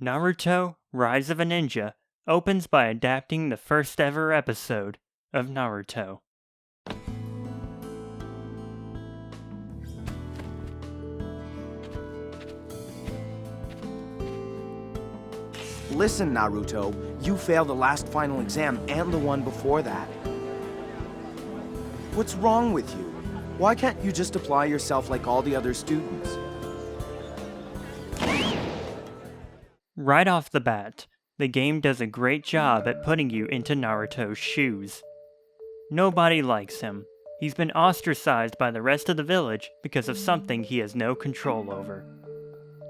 Naruto Rise of a Ninja opens by adapting the first ever episode of Naruto. Listen, Naruto, you failed the last final exam and the one before that. What's wrong with you? Why can't you just apply yourself like all the other students? Right off the bat, the game does a great job at putting you into Naruto's shoes. Nobody likes him. He's been ostracized by the rest of the village because of something he has no control over.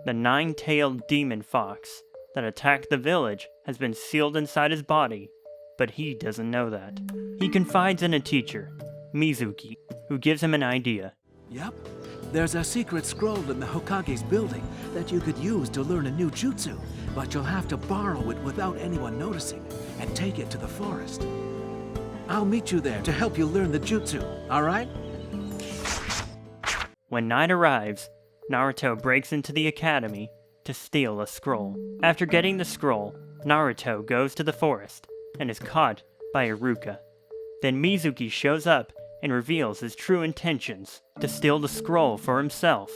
The nine-tailed demon fox that attacked the village has been sealed inside his body, but he doesn't know that. He confides in a teacher, Mizuki, who gives him an idea. Yep. There's a secret scroll in the Hokage's building that you could use to learn a new jutsu, but you'll have to borrow it without anyone noticing and take it to the forest. I'll meet you there to help you learn the jutsu, alright? When night arrives, Naruto breaks into the academy to steal a scroll. After getting the scroll, Naruto goes to the forest and is caught by Iruka. Then Mizuki shows up and reveals his true intentions to steal the scroll for himself.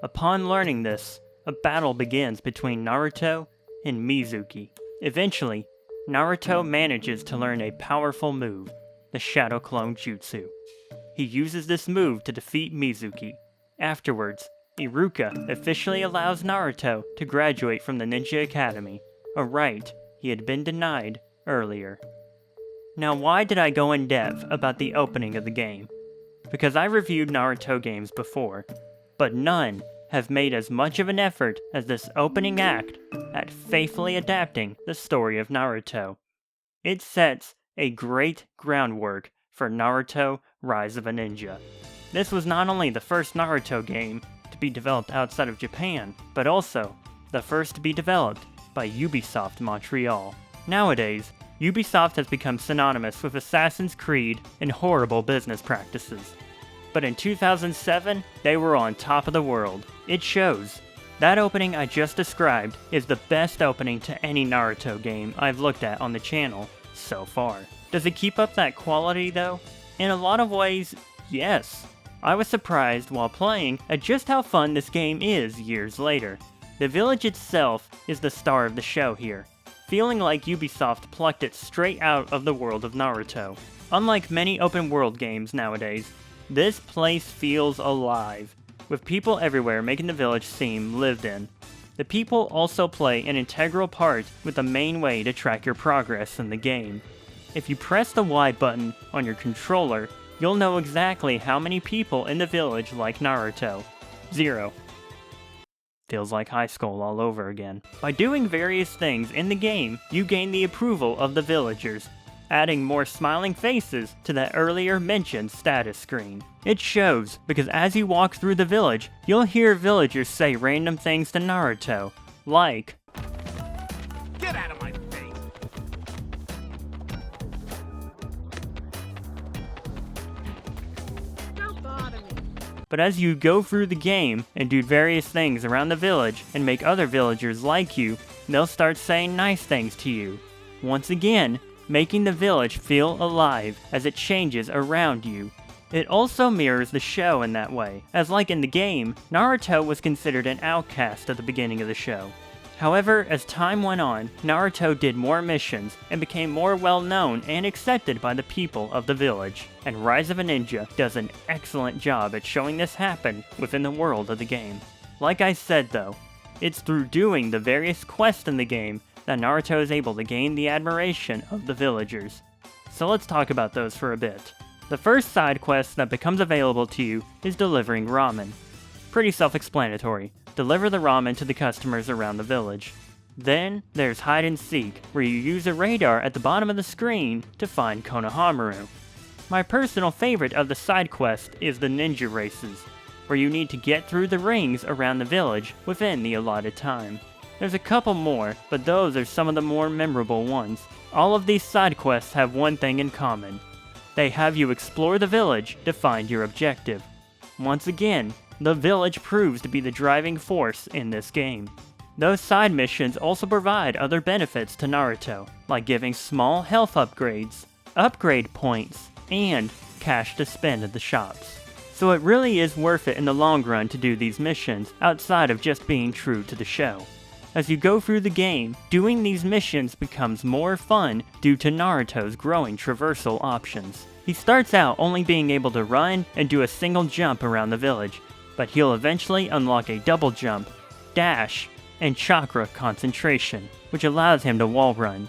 Upon learning this, a battle begins between Naruto and Mizuki. Eventually, Naruto manages to learn a powerful move, the Shadow Clone Jutsu. He uses this move to defeat Mizuki. Afterwards, Iruka officially allows Naruto to graduate from the Ninja Academy, a right he had been denied earlier. Now, why did I go in depth about the opening of the game? Because I reviewed Naruto games before, but none have made as much of an effort as this opening act at faithfully adapting the story of Naruto. It sets a great groundwork for Naruto Rise of a Ninja. This was not only the first Naruto game to be developed outside of Japan, but also the first to be developed by Ubisoft Montreal. Nowadays, Ubisoft has become synonymous with Assassin's Creed and horrible business practices. But in 2007, they were on top of the world. It shows. That opening I just described is the best opening to any Naruto game I've looked at on the channel so far. Does it keep up that quality though? In a lot of ways, yes. I was surprised while playing at just how fun this game is years later. The village itself is the star of the show here, feeling like Ubisoft plucked it straight out of the world of Naruto. Unlike many open world games nowadays, this place feels alive, with people everywhere making the village seem lived in. The people also play an integral part with the main way to track your progress in the game. If you press the Y button on your controller, you'll know exactly how many people in the village like Naruto. 0. Feels like high school all over again. By doing various things in the game, you gain the approval of the villagers, adding more smiling faces to that earlier mentioned status screen. It shows, because as you walk through the village, you'll hear villagers say random things to Naruto, like, Get out of my face! Don't bother me. but as you go through the game and do various things around the village and make other villagers like you, they'll start saying nice things to you. Once again, making the village feel alive as it changes around you. It also mirrors the show in that way, as like in the game, Naruto was considered an outcast at the beginning of the show. However, as time went on, Naruto did more missions and became more well known and accepted by the people of the village, and Rise of a Ninja does an excellent job at showing this happen within the world of the game. Like I said though, it's through doing the various quests in the game that Naruto is able to gain the admiration of the villagers. So let's talk about those for a bit. The first side quest that becomes available to you is delivering ramen. Pretty self-explanatory. Deliver the ramen to the customers around the village. Then, there's hide and seek, where you use a radar at the bottom of the screen to find Konohamaru. My personal favorite of the side quest is the ninja races, where you need to get through the rings around the village within the allotted time. There's a couple more, but those are some of the more memorable ones. All of these side quests have one thing in common. They have you explore the village to find your objective. Once again, the village proves to be the driving force in this game. Those side missions also provide other benefits to Naruto, like giving small health upgrades, upgrade points, and cash to spend at the shops. So it really is worth it in the long run to do these missions outside of just being true to the show. As you go through the game, doing these missions becomes more fun due to Naruto's growing traversal options. He starts out only being able to run and do a single jump around the village, but he'll eventually unlock a double jump, dash, and chakra concentration, which allows him to wall run.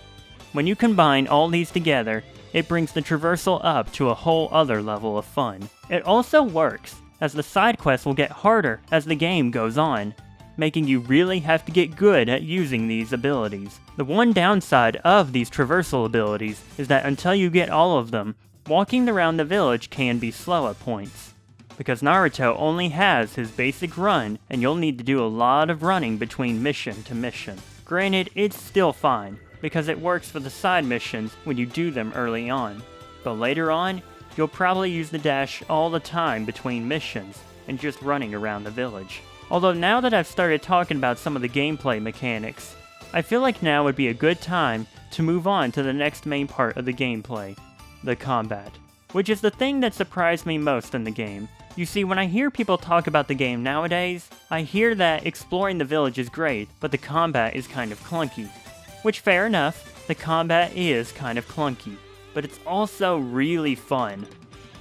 When you combine all these together, it brings the traversal up to a whole other level of fun. It also works, as the side quests will get harder as the game goes on, making you really have to get good at using these abilities. The one downside of these traversal abilities is that until you get all of them, walking around the village can be slow at points, because Naruto only has his basic run, and you'll need to do a lot of running between mission to mission. Granted, it's still fine, because it works for the side missions when you do them early on, but later on, you'll probably use the dash all the time between missions, and just running around the village. Although now that I've started talking about some of the gameplay mechanics, I feel like now would be a good time to move on to the next main part of the gameplay, the combat, which is the thing that surprised me most in the game. You see, when I hear people talk about the game nowadays, I hear that exploring the village is great, but the combat is kind of clunky. Which, fair enough, the combat is kind of clunky, but it's also really fun.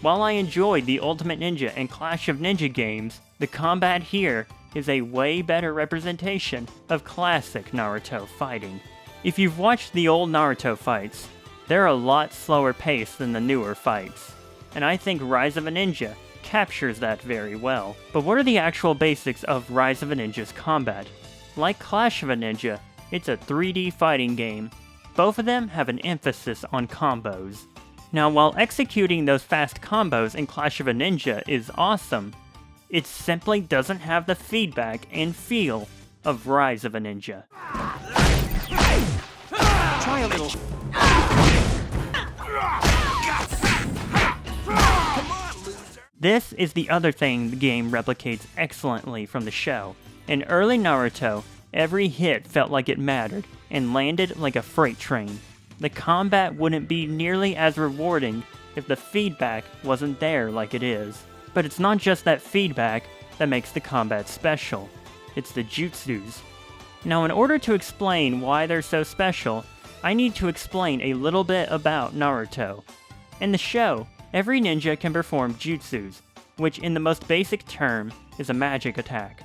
While I enjoyed the Ultimate Ninja and Clash of Ninja games, the combat here is a way better representation of classic Naruto fighting. If you've watched the old Naruto fights, they're a lot slower paced than the newer fights, and I think Rise of a Ninja captures that very well. But what are the actual basics of Rise of a Ninja's combat? Like Clash of a Ninja, it's a 3D fighting game. Both of them have an emphasis on combos. Now, while executing those fast combos in Clash of a Ninja is awesome, it simply doesn't have the feedback and feel of Rise of a Ninja. Try a little. This is the other thing the game replicates excellently from the show. In early Naruto, every hit felt like it mattered and landed like a freight train. The combat wouldn't be nearly as rewarding if the feedback wasn't there like it is. But it's not just that feedback that makes the combat special, it's the jutsus. Now, in order to explain why they're so special, I need to explain a little bit about Naruto. In the show, every ninja can perform jutsus, which in the most basic term is a magic attack.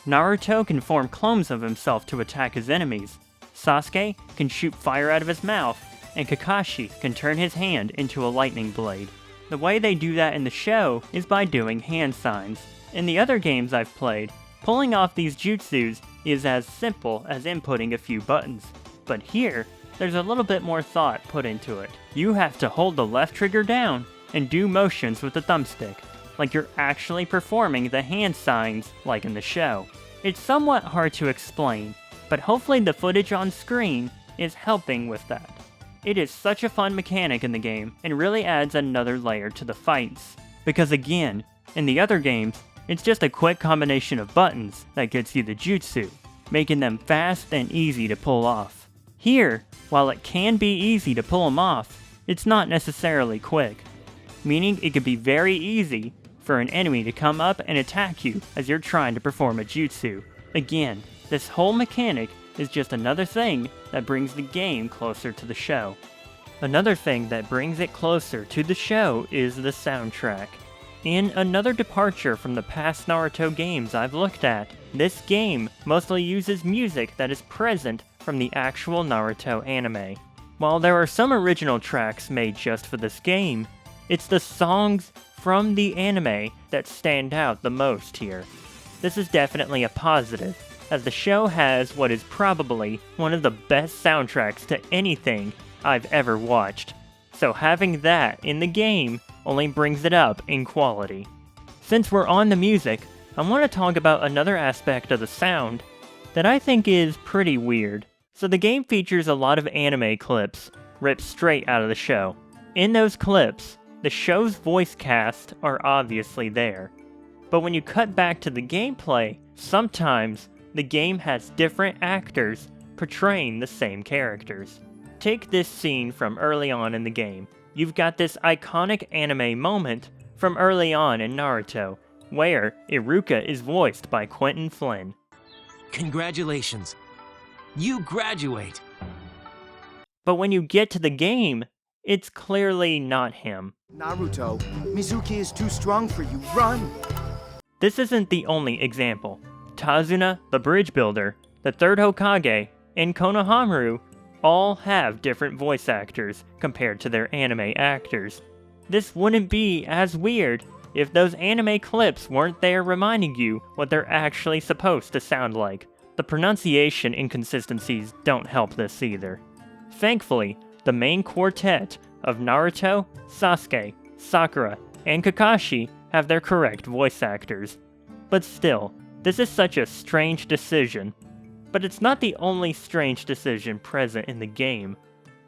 Naruto can form clones of himself to attack his enemies, Sasuke can shoot fire out of his mouth, and Kakashi can turn his hand into a lightning blade. The way they do that in the show is by doing hand signs. In the other games I've played, pulling off these jutsus is as simple as inputting a few buttons. But here, there's a little bit more thought put into it. You have to hold the left trigger down and do motions with the thumbstick, like you're actually performing the hand signs like in the show. It's somewhat hard to explain, but hopefully the footage on screen is helping with that. It is such a fun mechanic in the game, and really adds another layer to the fights. Because again, in the other games, it's just a quick combination of buttons that gets you the jutsu, making them fast and easy to pull off. Here, while it can be easy to pull them off, it's not necessarily quick, meaning it could be very easy for an enemy to come up and attack you as you're trying to perform a jutsu. Again, this whole mechanic is just another thing that brings the game closer to the show. Another thing that brings it closer to the show is the soundtrack. In another departure from the past Naruto games I've looked at, this game mostly uses music that is present from the actual Naruto anime. While there are some original tracks made just for this game, it's the songs from the anime that stand out the most here. This is definitely a positive, as the show has what is probably one of the best soundtracks to anything I've ever watched, so having that in the game only brings it up in quality. Since we're on the music, I want to talk about another aspect of the sound that I think is pretty weird. So the game features a lot of anime clips ripped straight out of the show. In those clips, the show's voice cast are obviously there, but when you cut back to the gameplay, sometimes the game has different actors portraying the same characters. Take this scene from early on in the game. You've got this iconic anime moment from early on in Naruto, where Iruka is voiced by Quentin Flynn. Congratulations. You graduate. But when you get to the game, it's clearly not him. Naruto, Mizuki is too strong for you. Run! This isn't the only example. Tazuna, the bridge builder, the third Hokage, and Konohamaru all have different voice actors compared to their anime actors. This wouldn't be as weird if those anime clips weren't there reminding you what they're actually supposed to sound like. The pronunciation inconsistencies don't help this either. Thankfully, the main quartet of Naruto, Sasuke, Sakura, and Kakashi have their correct voice actors. But still, this is such a strange decision. But it's not the only strange decision present in the game.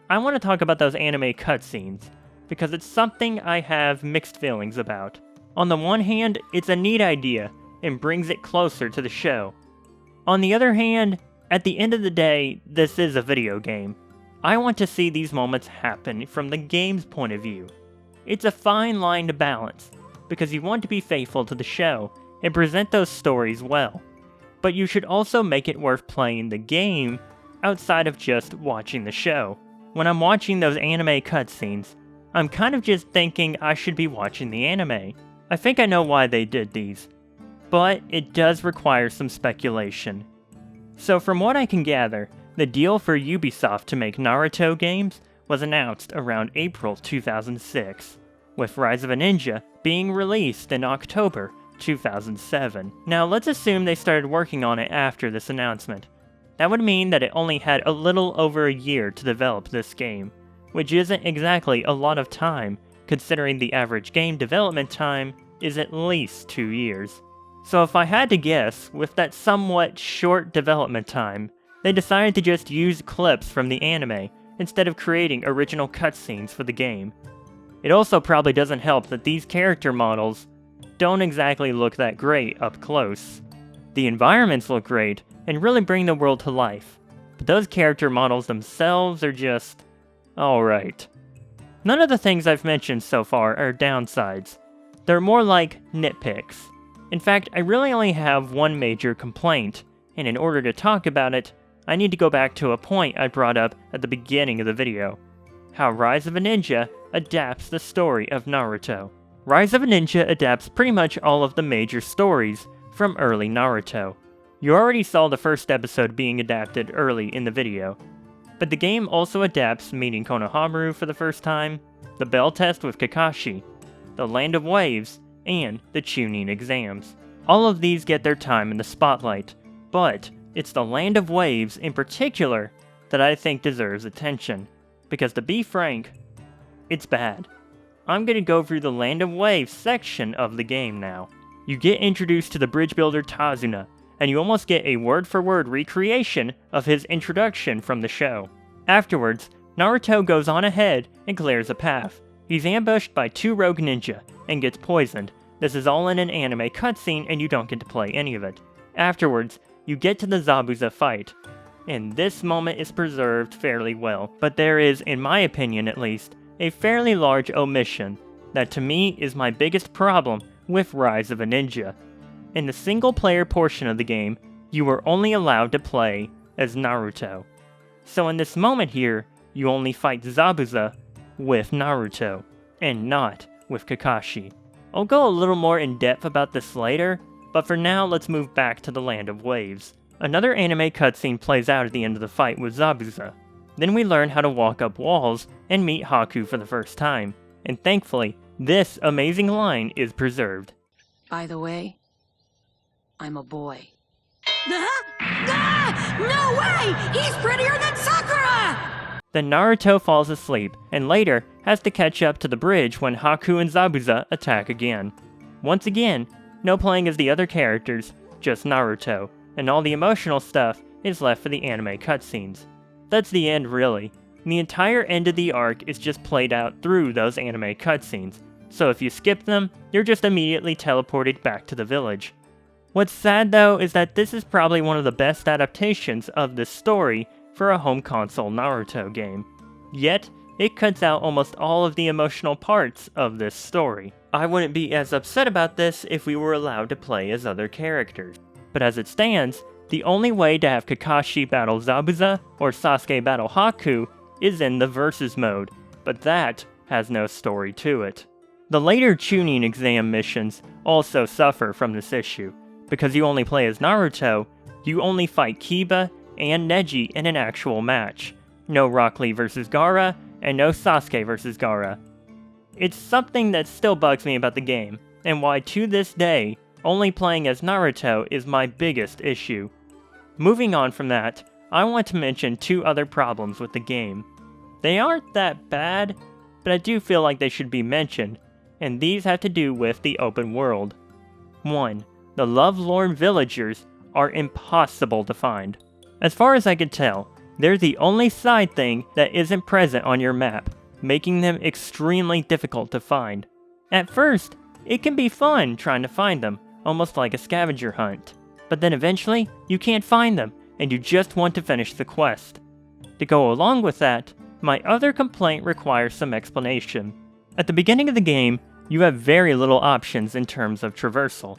I want to talk about those anime cutscenes, because it's something I have mixed feelings about. On the one hand, it's a neat idea, and brings it closer to the show. On the other hand, at the end of the day, this is a video game. I want to see these moments happen from the game's point of view. It's a fine line to balance, because you want to be faithful to the show and present those stories well. But you should also make it worth playing the game outside of just watching the show. When I'm watching those anime cutscenes, I'm kind of just thinking I should be watching the anime. I think I know why they did these, but it does require some speculation. So from what I can gather, the deal for Ubisoft to make Naruto games was announced around April 2006, with Rise of a Ninja being released in October 2007. Now let's assume they started working on it after this announcement. That would mean that it only had a little over a year to develop this game, which isn't exactly a lot of time, considering the average game development time is at least 2 years. So if I had to guess, with that somewhat short development time, they decided to just use clips from the anime instead of creating original cutscenes for the game. It also probably doesn't help that these character models don't exactly look that great up close. The environments look great and really bring the world to life, but those character models themselves are just alright. None of the things I've mentioned so far are downsides. They're more like nitpicks. In fact, I really only have one major complaint, and in order to talk about it, I need to go back to a point I brought up at the beginning of the video. How Rise of a Ninja adapts the story of Naruto. Rise of a Ninja adapts pretty much all of the major stories from early Naruto. You already saw the first episode being adapted early in the video, but the game also adapts meeting Konohamaru for the first time, the bell test with Kakashi, the Land of Waves, and the Chunin exams. All of these get their time in the spotlight, but it's the Land of Waves in particular that I think deserves attention, because to be frank, it's bad. I'm gonna go through the Land of Waves section of the game now. You get introduced to the bridge builder Tazuna, and you almost get a word-for-word recreation of his introduction from the show. Afterwards, Naruto goes on ahead and clears a path. He's ambushed by 2 rogue ninja and gets poisoned. This is all in an anime cutscene and you don't get to play any of it. Afterwards, you get to the Zabuza fight, and this moment is preserved fairly well, but there is, in my opinion at least, a fairly large omission that to me is my biggest problem with Rise of a Ninja. In the single-player portion of the game, you are only allowed to play as Naruto. So in this moment here, you only fight Zabuza with Naruto, and not with Kakashi. I'll go a little more in depth about this later, but for now let's move back to the Land of Waves. Another anime cutscene plays out at the end of the fight with Zabuza. Then we learn how to walk up walls and meet Haku for the first time, and thankfully, this amazing line is preserved. By the way, I'm a boy. No way! He's prettier than Sakura! Then Naruto falls asleep, and later has to catch up to the bridge when Haku and Zabuza attack again. Once again, no playing as the other characters, just Naruto, and all the emotional stuff is left for the anime cutscenes. That's the end really. The entire end of the arc is just played out through those anime cutscenes, so if you skip them, you're just immediately teleported back to the village. What's sad though is that this is probably one of the best adaptations of this story for a home console Naruto game. Yet, it cuts out almost all of the emotional parts of this story. I wouldn't be as upset about this if we were allowed to play as other characters. But as it stands, the only way to have Kakashi battle Zabuza or Sasuke battle Haku is in the versus mode, but that has no story to it. The later Chunin exam missions also suffer from this issue. Because you only play as Naruto, you only fight Kiba and Neji in an actual match. No Rock Lee vs. Gaara, and no Sasuke vs. Gaara. It's something that still bugs me about the game, and why to this day, only playing as Naruto is my biggest issue. Moving on from that, I want to mention two other problems with the game. They aren't that bad, but I do feel like they should be mentioned, and these have to do with the open world. 1. The lovelorn villagers are impossible to find. As far as I can tell, they're the only side thing that isn't present on your map, making them extremely difficult to find. At first, it can be fun trying to find them, almost like a scavenger hunt. But then eventually, you can't find them, and you just want to finish the quest. To go along with that, my other complaint requires some explanation. At the beginning of the game, you have very little options in terms of traversal.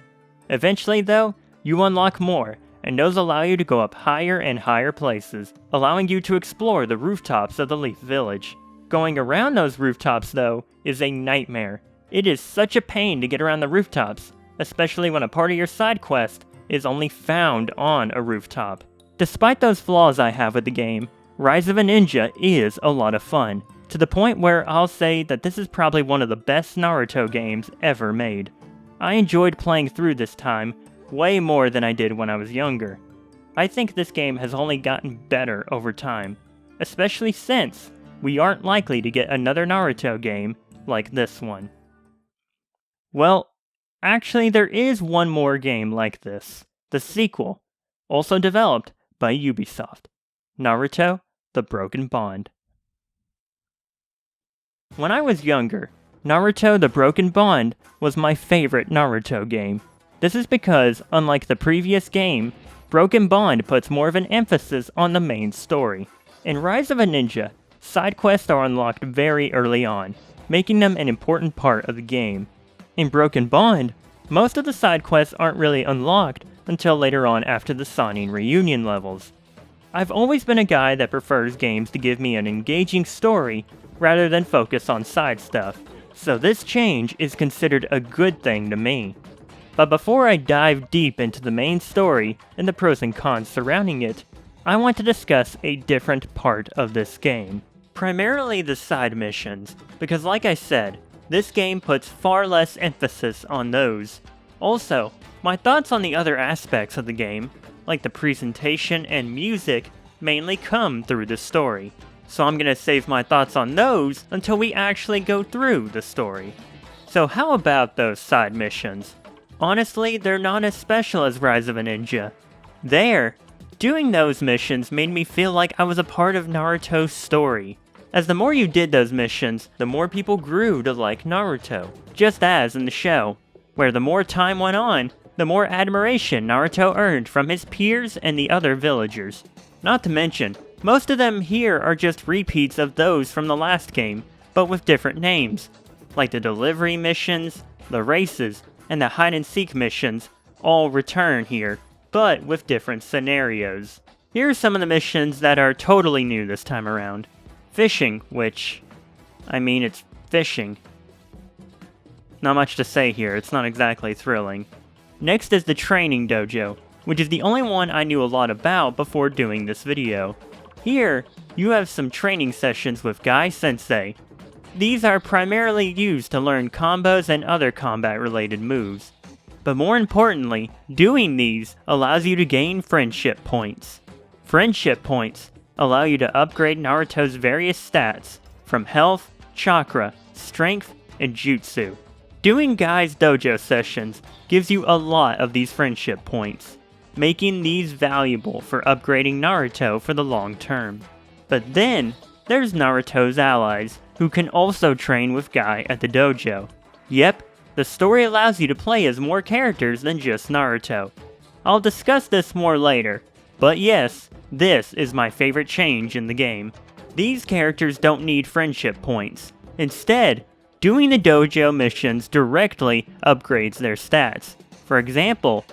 Eventually though, you unlock more, and those allow you to go up higher and higher places, allowing you to explore the rooftops of the Leaf Village. Going around those rooftops though, is a nightmare. It is such a pain to get around the rooftops, especially when a part of your side quest is only found on a rooftop. Despite those flaws I have with the game, Rise of a Ninja is a lot of fun, to the point where I'll say that this is probably one of the best Naruto games ever made. I enjoyed playing through this time way more than I did when I was younger. I think this game has only gotten better over time, especially since we aren't likely to get another Naruto game like this one. Well, actually there is one more game like this, the sequel, also developed by Ubisoft, Naruto: The Broken Bond. When I was younger, Naruto: The Broken Bond was my favorite Naruto game. This is because, unlike the previous game, Broken Bond puts more of an emphasis on the main story. In Rise of a Ninja, side quests are unlocked very early on, making them an important part of the game. In Broken Bond, most of the side quests aren't really unlocked until later on after the Sannin reunion levels. I've always been a guy that prefers games to give me an engaging story rather than focus on side stuff, so this change is considered a good thing to me. But before I dive deep into the main story and the pros and cons surrounding it, I want to discuss a different part of this game. Primarily the side missions, because like I said, this game puts far less emphasis on those. Also, my thoughts on the other aspects of the game, like the presentation and music, mainly come through the story. So I'm gonna save my thoughts on those until we actually go through the story. So how about those side missions? Honestly, they're not as special as Rise of a Ninja. Doing those missions made me feel like I was a part of Naruto's story. As the more you did those missions, the more people grew to like Naruto, just as in the show, where the more time went on, the more admiration Naruto earned from his peers and the other villagers. Not to mention, most of them here are just repeats of those from the last game, but with different names, like the delivery missions, the races, and the hide-and-seek missions all return here, but with different scenarios. Here are some of the missions that are totally new this time around. Fishing, which, it's fishing. Not much to say here, it's not exactly thrilling. Next is the training dojo, which is the only one I knew a lot about before doing this video. Here, you have some training sessions with Guy Sensei. These are primarily used to learn combos and other combat-related moves. But more importantly, doing these allows you to gain friendship points. Friendship points allow you to upgrade Naruto's various stats, from health, chakra, strength, and jutsu. Doing Guy's dojo sessions gives you a lot of these friendship points, making these valuable for upgrading Naruto for the long term. But then, there's Naruto's allies, who can also train with Guy at the dojo. Yep, The story allows you to play as more characters than just Naruto. I'll discuss this more later, but yes, this is my favorite change in the game. These characters don't need friendship points. Instead, doing the dojo missions directly upgrades their stats. For example,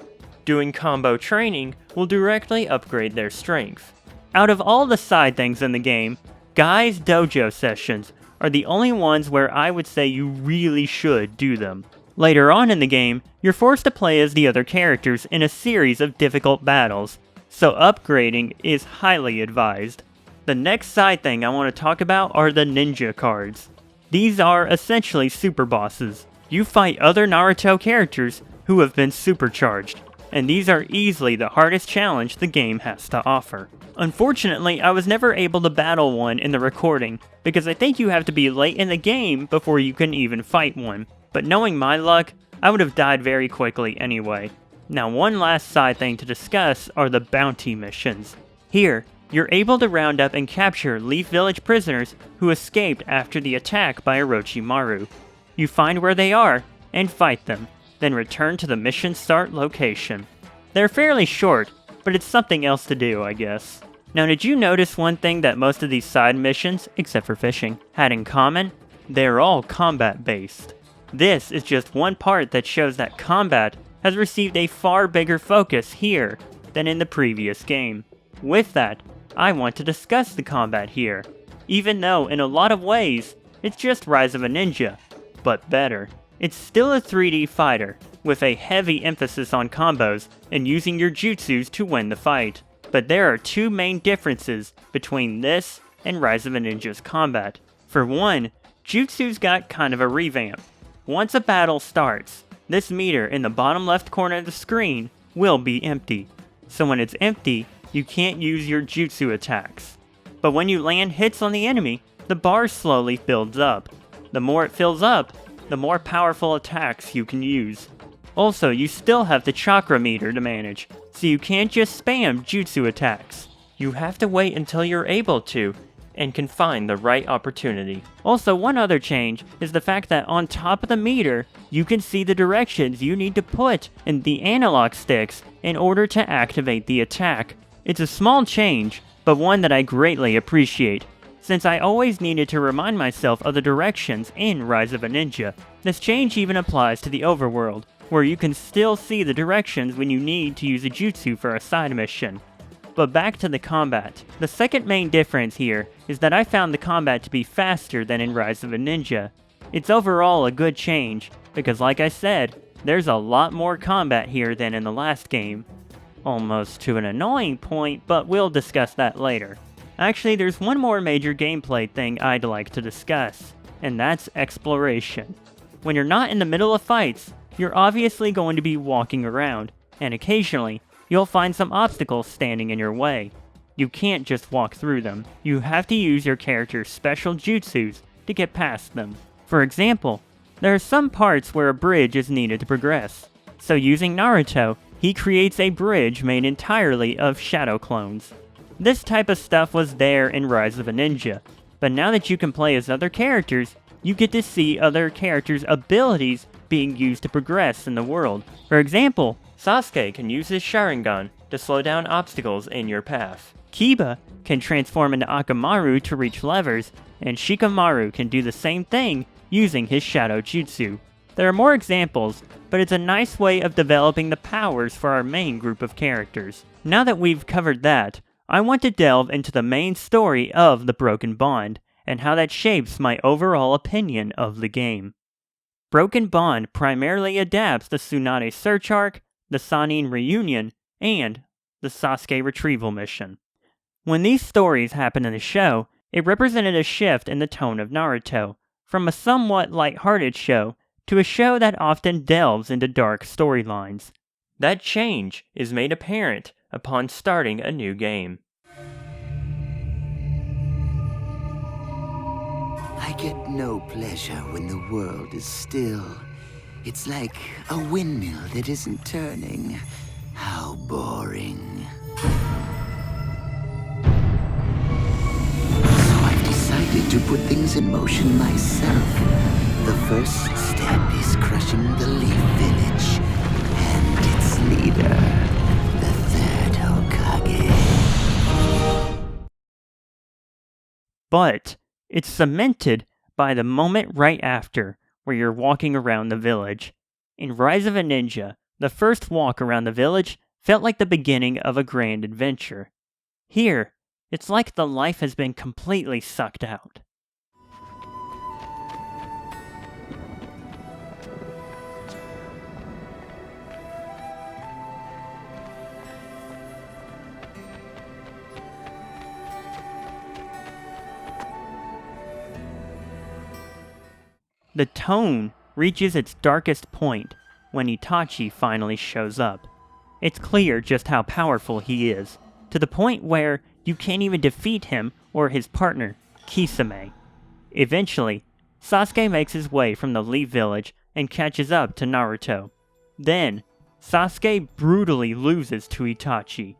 doing combo training will directly upgrade their strength. Out of all the side things in the game, Guy's dojo sessions are the only ones where I would say you really should do them. Later on in the game, you're forced to play as the other characters in a series of difficult battles, so upgrading is highly advised. The next side thing I want to talk about are the ninja cards. These are essentially super bosses. You fight other Naruto characters who have been supercharged, and these are easily the hardest challenge the game has to offer. Unfortunately, I was never able to battle one in the recording, because I think you have to be late in the game before you can even fight one. But knowing my luck, I would have died very quickly anyway. Now, one last side thing to discuss are the bounty missions. Here, you're able to round up and capture Leaf Village prisoners who escaped after the attack by Orochimaru. You find where they are and fight them, then return to the mission start location. They're fairly short, but it's something else to do, I guess. Now, did you notice one thing that most of these side missions, except for fishing, had in common? They're all combat-based. This is just one part that shows that combat has received a far bigger focus here than in the previous game. With that, I want to discuss the combat here, even though in a lot of ways, it's just Rise of a Ninja, but better. It's still a 3D fighter, with a heavy emphasis on combos and using your jutsus to win the fight. But there are two main differences between this and Rise of a Ninja's combat. For one, jutsus got kind of a revamp. Once a battle starts, this meter in the bottom left corner of the screen will be empty. So when it's empty, you can't use your jutsu attacks. But when you land hits on the enemy, the bar slowly builds up. The more it fills up, the more powerful attacks you can use. Also, you still have the chakra meter to manage, so you can't just spam jutsu attacks. You have to wait until you're able to, and can find the right opportunity. Also, one other change is the fact that on top of the meter, you can see the directions you need to put in the analog sticks in order to activate the attack. It's a small change, but one that I greatly appreciate, since I always needed to remind myself of the directions in Rise of a Ninja. This change even applies to the overworld, where you can still see the directions when you need to use a jutsu for a side mission. But back to the combat. The second main difference here is that I found the combat to be faster than in Rise of a Ninja. It's overall a good change, because like I said, there's a lot more combat here than in the last game. Almost to an annoying point, but we'll discuss that later. Actually, there's one more major gameplay thing I'd like to discuss, and that's exploration. When you're not in the middle of fights, you're obviously going to be walking around, and occasionally, you'll find some obstacles standing in your way. You can't just walk through them. You have to use your character's special jutsus to get past them. For example, there are some parts where a bridge is needed to progress. So using Naruto, he creates a bridge made entirely of shadow clones. This type of stuff was there in Rise of a Ninja, but now that you can play as other characters, you get to see other characters' abilities being used to progress in the world. For example, Sasuke can use his Sharingan to slow down obstacles in your path. Kiba can transform into Akamaru to reach levers, and Shikamaru can do the same thing using his Shadow Jutsu. There are more examples, but it's a nice way of developing the powers for our main group of characters. Now that we've covered that, I want to delve into the main story of The Broken Bond, and how that shapes my overall opinion of the game. Broken Bond primarily adapts the Tsunade Search Arc, the Sannin Reunion, and the Sasuke Retrieval Mission. When these stories happened in the show, it represented a shift in the tone of Naruto, from a somewhat lighthearted show to a show that often delves into dark storylines. That change is made apparent upon starting a new game. I get no pleasure when the world is still. It's like a windmill that isn't turning. How boring. So I've decided to put things in motion myself. The first step is crushing the Leaf Village and its leader, the third Hokage. But it's cemented by the moment right after, where you're walking around the village. In Rise of a Ninja, the first walk around the village felt like the beginning of a grand adventure. Here, it's like the life has been completely sucked out. The tone reaches its darkest point when Itachi finally shows up. It's clear just how powerful he is, to the point where you can't even defeat him or his partner, Kisame. Eventually, Sasuke makes his way from the Leaf Village and catches up to Naruto. Then, Sasuke brutally loses to Itachi.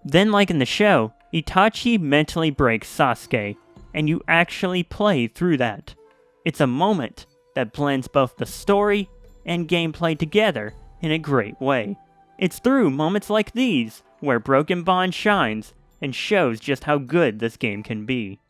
Then, like in the show, Itachi mentally breaks Sasuke, and you actually play through that. It's a moment that blends both the story and gameplay together in a great way. It's through moments like these where Broken Bond shines and shows just how good this game can be.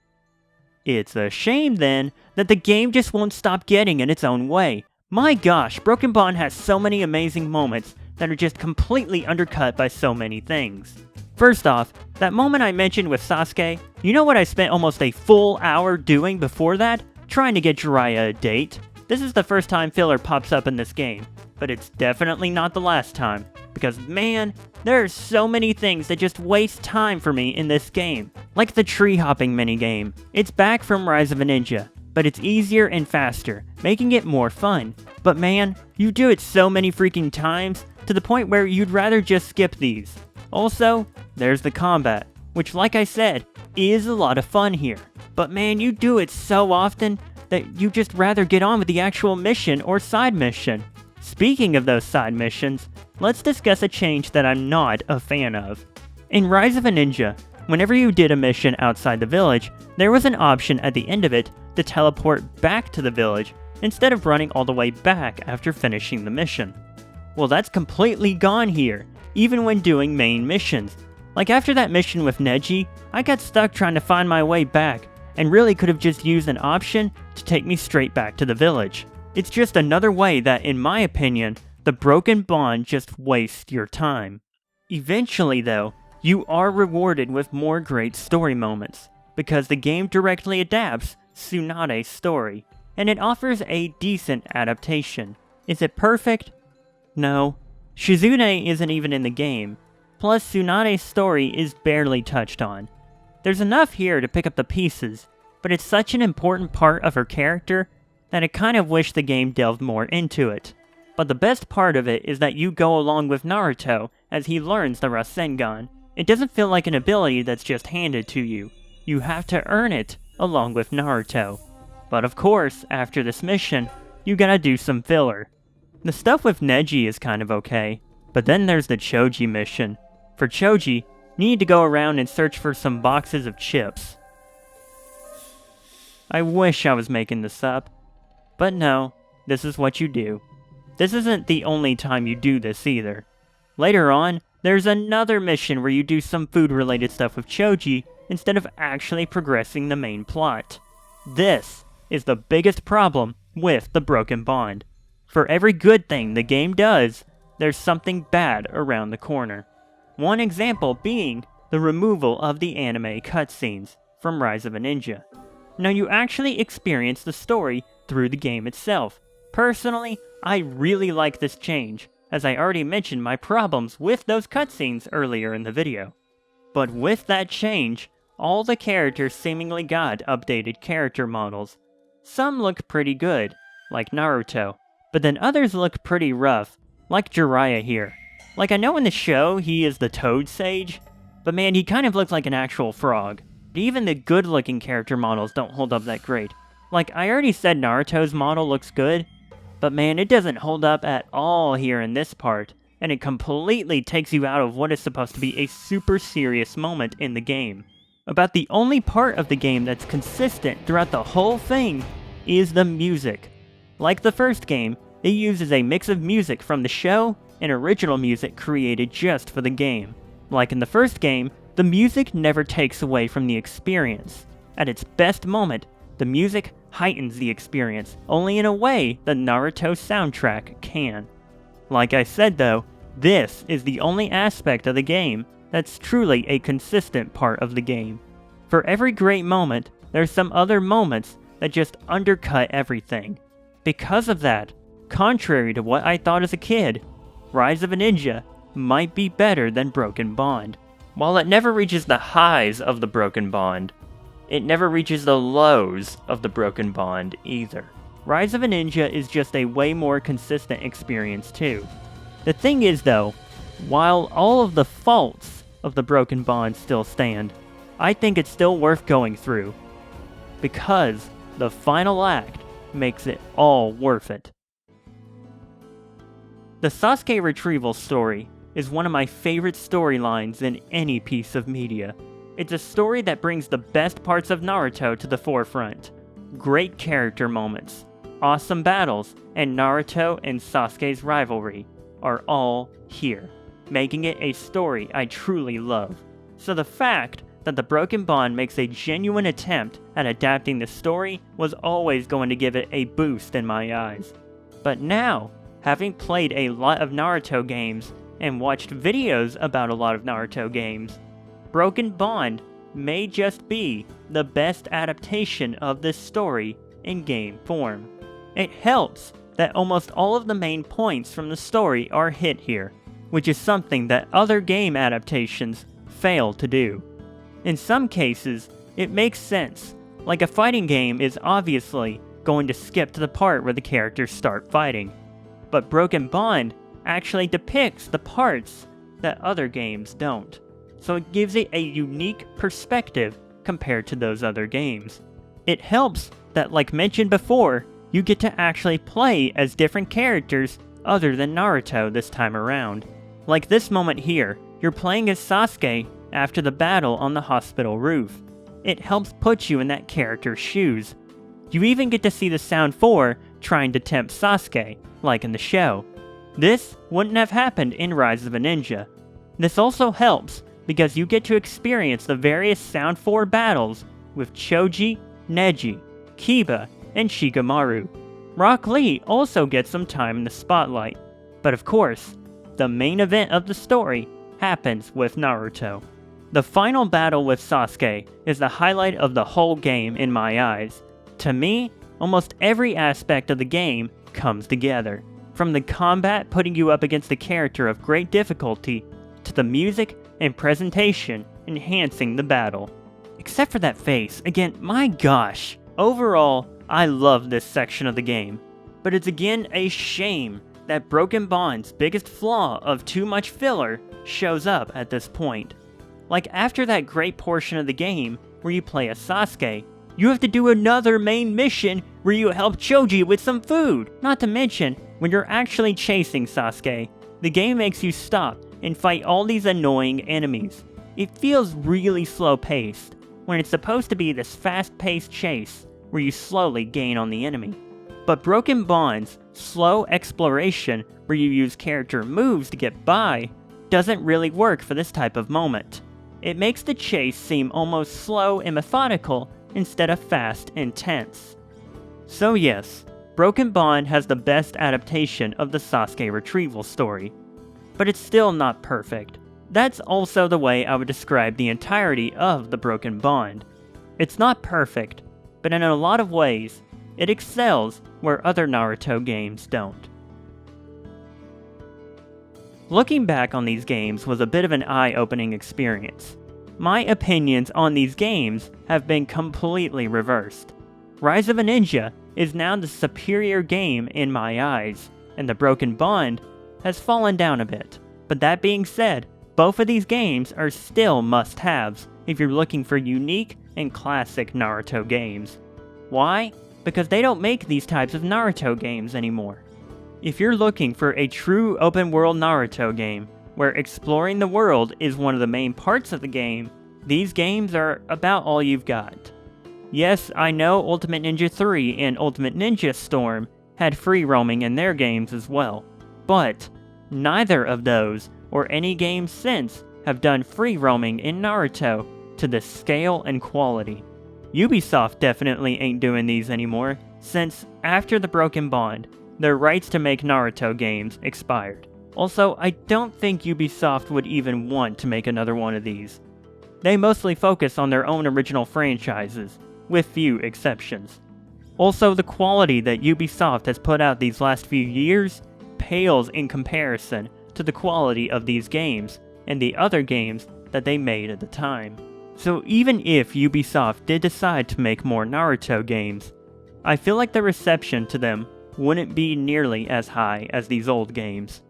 It's a shame then that the game just won't stop getting in its own way. My gosh, Broken Bond has so many amazing moments that are just completely undercut by so many things. First off, that moment I mentioned with Sasuke, you know what I spent almost a full hour doing before that? Trying to get Jiraiya a date. This is the first time filler pops up in this game, but it's definitely not the last time, because man, there are so many things that just waste time for me in this game. Like the tree hopping minigame. It's back from Rise of a Ninja, but it's easier and faster, making it more fun. But man, you do it so many freaking times, to the point where you'd rather just skip these. Also, there's the combat, which like I said, is a lot of fun here. But man, you do it so often that you just rather get on with the actual mission or side mission. Speaking of those side missions, let's discuss a change that I'm not a fan of. In Rise of a Ninja, whenever you did a mission outside the village, there was an option at the end of it to teleport back to the village instead of running all the way back after finishing the mission. Well, that's completely gone here, even when doing main missions. Like after that mission with Neji, I got stuck trying to find my way back, and really could have just used an option to take me straight back to the village. It's just another way that, in my opinion, the Broken Bond just wastes your time. Eventually though, you are rewarded with more great story moments, because the game directly adapts Tsunade's story, and it offers a decent adaptation. Is it perfect? No. Shizune isn't even in the game, plus Tsunade's story is barely touched on. There's enough here to pick up the pieces, but it's such an important part of her character that I kind of wish the game delved more into it. But the best part of it is that you go along with Naruto as he learns the Rasengan. It doesn't feel like an ability that's just handed to you. You have to earn it along with Naruto. But of course, after this mission, you gotta do some filler. The stuff with Neji is kind of okay, but then there's the Choji mission. For Choji, you need to go around and search for some boxes of chips. I wish I was making this up, but no, this is what you do. This isn't the only time you do this either. Later on, there's another mission where you do some food-related stuff with Choji instead of actually progressing the main plot. This is the biggest problem with the Broken Bond. For every good thing the game does, there's something bad around the corner. One example being the removal of the anime cutscenes from Rise of a Ninja. Now you actually experience the story through the game itself. Personally, I really like this change, as I already mentioned my problems with those cutscenes earlier in the video. But with that change, all the characters seemingly got updated character models. Some look pretty good, like Naruto, but then others look pretty rough, like Jiraiya here. Like, I know in the show he is the Toad Sage, but man, he kind of looks like an actual frog. Even the good-looking character models don't hold up that great. Like, I already said Naruto's model looks good, but man, it doesn't hold up at all here in this part, and it completely takes you out of what is supposed to be a super serious moment in the game. About the only part of the game that's consistent throughout the whole thing is the music. Like the first game, it uses a mix of music from the show and original music created just for the game. Like in the first game, the music never takes away from the experience. At its best moment, the music heightens the experience, only in a way the Naruto soundtrack can. Like I said though, this is the only aspect of the game that's truly a consistent part of the game. For every great moment, there's some other moments that just undercut everything. Because of that, contrary to what I thought as a kid, Rise of a Ninja might be better than Broken Bond. While it never reaches the highs of the Broken Bond, it never reaches the lows of the Broken Bond either. Rise of a Ninja is just a way more consistent experience too. The thing is though, while all of the faults of the Broken Bond still stand, I think it's still worth going through, because the final act makes it all worth it. The Sasuke retrieval story is one of my favorite storylines in any piece of media. It's a story that brings the best parts of Naruto to the forefront. Great character moments, awesome battles, and Naruto and Sasuke's rivalry are all here, making it a story I truly love. So the fact that the Broken Bond makes a genuine attempt at adapting the story was always going to give it a boost in my eyes. But now, having played a lot of Naruto games and watched videos about a lot of Naruto games, Broken Bond may just be the best adaptation of this story in game form. It helps that almost all of the main points from the story are hit here, which is something that other game adaptations fail to do. In some cases, it makes sense, like a fighting game is obviously going to skip to the part where the characters start fighting, but Broken Bond actually depicts the parts that other games don't, so it gives it a unique perspective compared to those other games. It helps that, like mentioned before, you get to actually play as different characters other than Naruto this time around. Like this moment here, you're playing as Sasuke after the battle on the hospital roof. It helps put you in that character's shoes. You even get to see the Sound 4 trying to tempt Sasuke, like in the show. This wouldn't have happened in Rise of a Ninja. This also helps because you get to experience the various Sound 4 battles with Choji, Neji, Kiba, and Shikamaru. Rock Lee also gets some time in the spotlight, but of course, the main event of the story happens with Naruto. The final battle with Sasuke is the highlight of the whole game in my eyes. To me, almost every aspect of the game comes together. From the combat putting you up against a character of great difficulty, to the music and presentation enhancing the battle. Except for that face, again, my gosh. Overall, I love this section of the game. But it's again a shame that Broken Bond's biggest flaw of too much filler shows up at this point. Like after that great portion of the game where you play as Sasuke, you have to do another main mission where you help Choji with some food. Not to mention, when you're actually chasing Sasuke, the game makes you stop and fight all these annoying enemies. It feels really slow paced, when it's supposed to be this fast paced chase where you slowly gain on the enemy. But Broken Bond's slow exploration where you use character moves to get by doesn't really work for this type of moment. It makes the chase seem almost slow and methodical instead of fast and tense. So yes, Broken Bond has the best adaptation of the Sasuke retrieval story, but it's still not perfect. That's also the way I would describe the entirety of the Broken Bond. It's not perfect, but in a lot of ways, it excels where other Naruto games don't. Looking back on these games was a bit of an eye-opening experience. My opinions on these games have been completely reversed. Rise of a Ninja is now the superior game in my eyes, and the Broken Bond has fallen down a bit. But that being said, both of these games are still must-haves if you're looking for unique and classic Naruto games. Why? Because they don't make these types of Naruto games anymore. If you're looking for a true open-world Naruto game, where exploring the world is one of the main parts of the game, these games are about all you've got. Yes, I know Ultimate Ninja 3 and Ultimate Ninja Storm had free roaming in their games as well. But neither of those, or any games since, have done free roaming in Naruto to this scale and quality. Ubisoft definitely ain't doing these anymore, since after the Broken Bond, their rights to make Naruto games expired. Also, I don't think Ubisoft would even want to make another one of these. They mostly focus on their own original franchises, with few exceptions. Also, the quality that Ubisoft has put out these last few years pales in comparison to the quality of these games and the other games that they made at the time. So even if Ubisoft did decide to make more Naruto games, I feel like the reception to them wouldn't be nearly as high as these old games.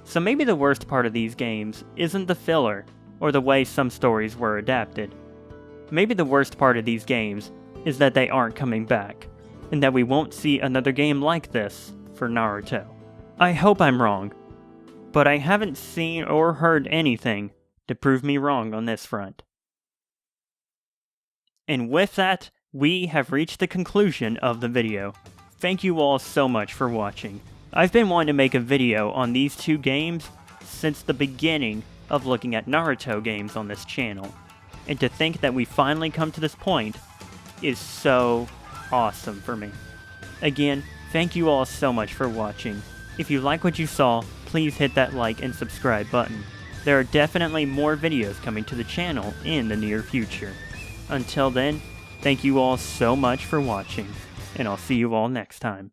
So maybe the worst part of these games isn't the filler or the way some stories were adapted. Maybe the worst part of these games is that they aren't coming back, and that we won't see another game like this for Naruto. I hope I'm wrong, but I haven't seen or heard anything to prove me wrong on this front. And with that, we have reached the conclusion of the video. Thank you all so much for watching. I've been wanting to make a video on these two games since the beginning of looking at Naruto games on this channel. And to think that we finally come to this point is so awesome for me. Again, thank you all so much for watching. If you like what you saw, please hit that like and subscribe button. There are definitely more videos coming to the channel in the near future. Until then, thank you all so much for watching, and I'll see you all next time.